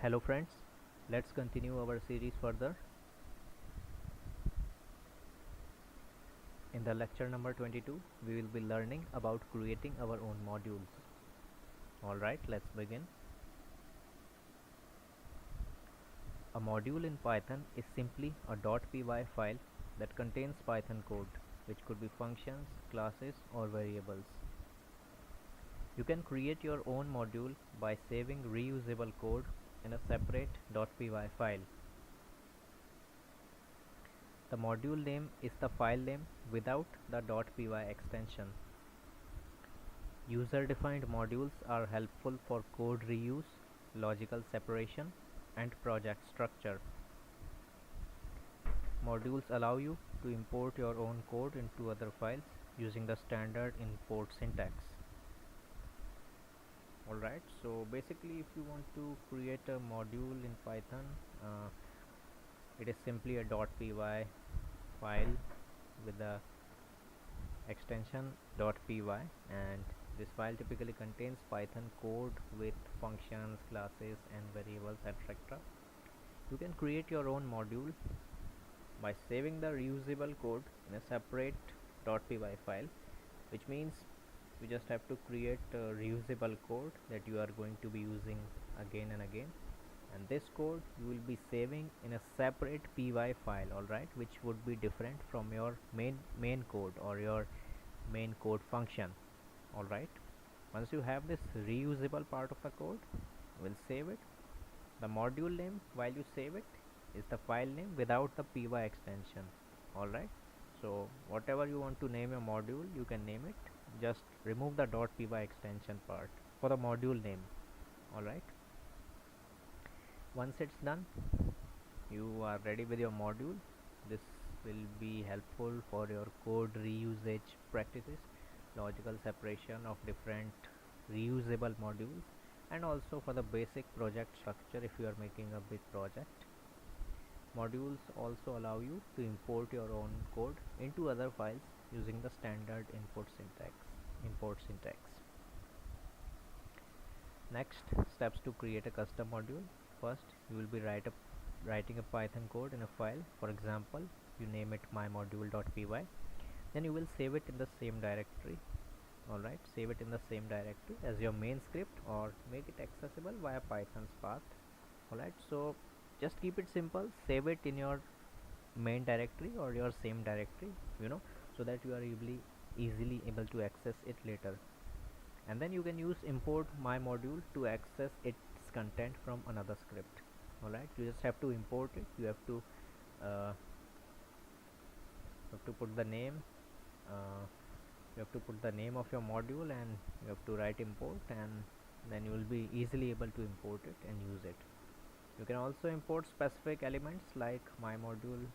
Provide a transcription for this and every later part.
Hello friends, let's continue our series further. In the lecture number 22, we will be learning about creating our own modules. Alright, let's begin. A module in Python is simply a .py file that contains Python code, which could be functions, classes or variables. You can create your own module by saving reusable code in a separate .py file. The module name is the file name without the .py extension. User-defined modules are helpful for code reuse, logical separation, and project structure. Modules allow you to import your own code into other files using the standard import syntax. Alright, so basically if you want to create a module in Python, it is simply a .py file with the extension .py, and this file typically contains Python code with functions, classes and variables, etc. You can create your own module by saving the reusable code in a separate .py file, which means you just have to create a reusable code that you are going to be using again and again, and this code you will be saving in a separate py file, alright, which would be different from your main code or your main code function. Alright, once you have this reusable part of the code, you will save it. The module name while you save it is the file name without the py extension. Alright, so whatever you want to name your module, you can name it. Just remove the .py extension part for the module name. Alright, once it's done, you are ready with your module. This will be helpful for your code reusage practices, logical separation of different reusable modules, and also for the basic project structure if you are making a big project. Modules also allow you to import your own code into other files using the standard import syntax. Next, steps to create a custom module. First, you will be writing a Python code in a file. For example, you name it mymodule.py. Then you will save it in the same directory. Alright, save it in the same directory as your main script or make it accessible via Python's path. Alright, so just keep it simple. Save it in your main directory or your same directory, so that you are easily able to access it later. And then you can use import my module to access its content from another script. Alright, you just have to import it. You have to put the name. You have to put the name of your module and you have to write import, and then you will be easily able to import it and use it. You can also import specific elements like my module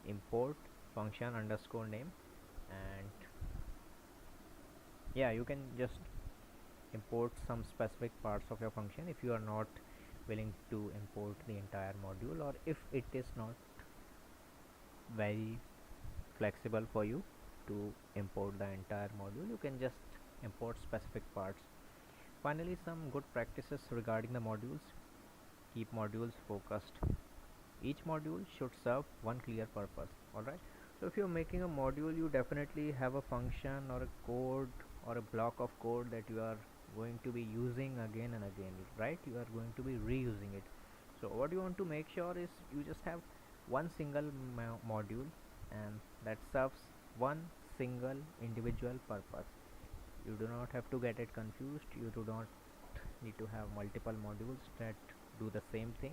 import function underscore name, and yeah, you can just import some specific parts of your function if you are not willing to import the entire module, or if it is not very flexible for you to import the entire module, you can just import specific parts. Finally, some good practices regarding the modules. Keep modules focused. Each module should serve one clear purpose. Alright, so if you're making a module, you definitely have a function or a code or a block of code that you are going to be using again and again, right? You are going to be reusing it. So what you want to make sure is you just have one single module, and that serves one single individual purpose. You do not have to get it confused. You do not need to have multiple modules that do the same thing,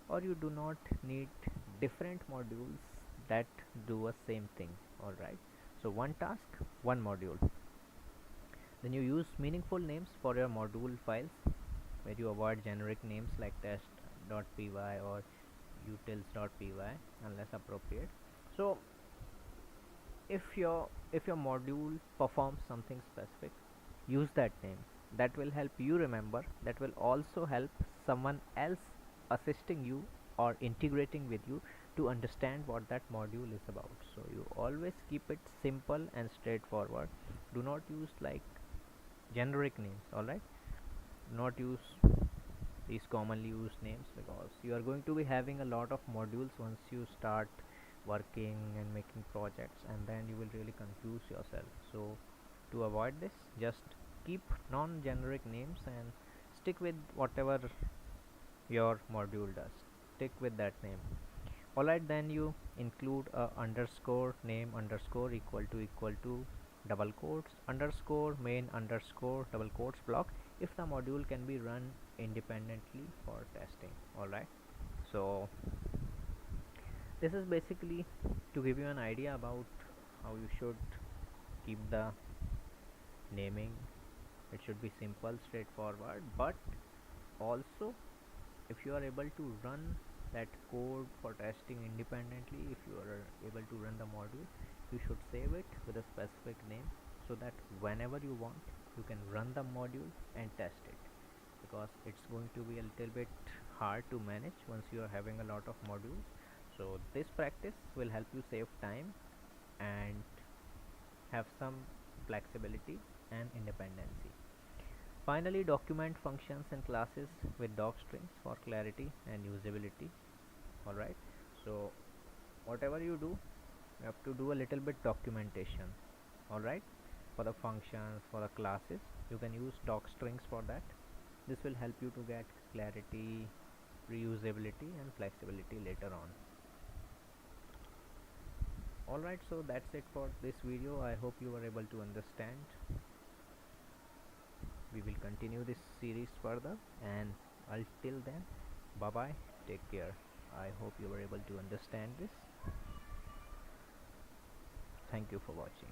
or you do not need different modules that do a same thing. Alright, so one task, one module. Then you use meaningful names for your module files, where you avoid generic names like test.py or utils.py unless appropriate. So if your module performs something specific, use that name. That will help you remember. That will also help someone else assisting you or integrating with you to understand what that module is about. So you always keep it simple and straightforward. Do not use like generic names. Alright, not use these commonly used names, because you are going to be having a lot of modules once you start working and making projects, and then you will really confuse yourself. So to avoid this, just keep non-generic names and stick with whatever your module does. Stick with that name. Alright, then you include a underscore name underscore equal to double quotes underscore main underscore double quotes block if the module can be run independently for testing. Alright, so this is basically to give you an idea about how you should keep the naming. It should be simple, straightforward, but also if you are able to run that code for testing independently, if you are able to run the module, you should save it with a specific name so that whenever you want, you can run the module and test it, because it's going to be a little bit hard to manage once you are having a lot of modules. So this practice will help you save time and have some flexibility and independency. Finally, document functions and classes with doc strings for clarity and usability. Alright, so whatever you do, you have to do a little bit documentation. Alright, for the functions, for the classes, you can use doc strings for that. This will help you to get clarity, reusability and flexibility later on. Alright, so that's it for this video. I hope you were able to understand. We will continue this series further, and until then, bye bye, take care. I hope you were able to understand this. Thank you for watching.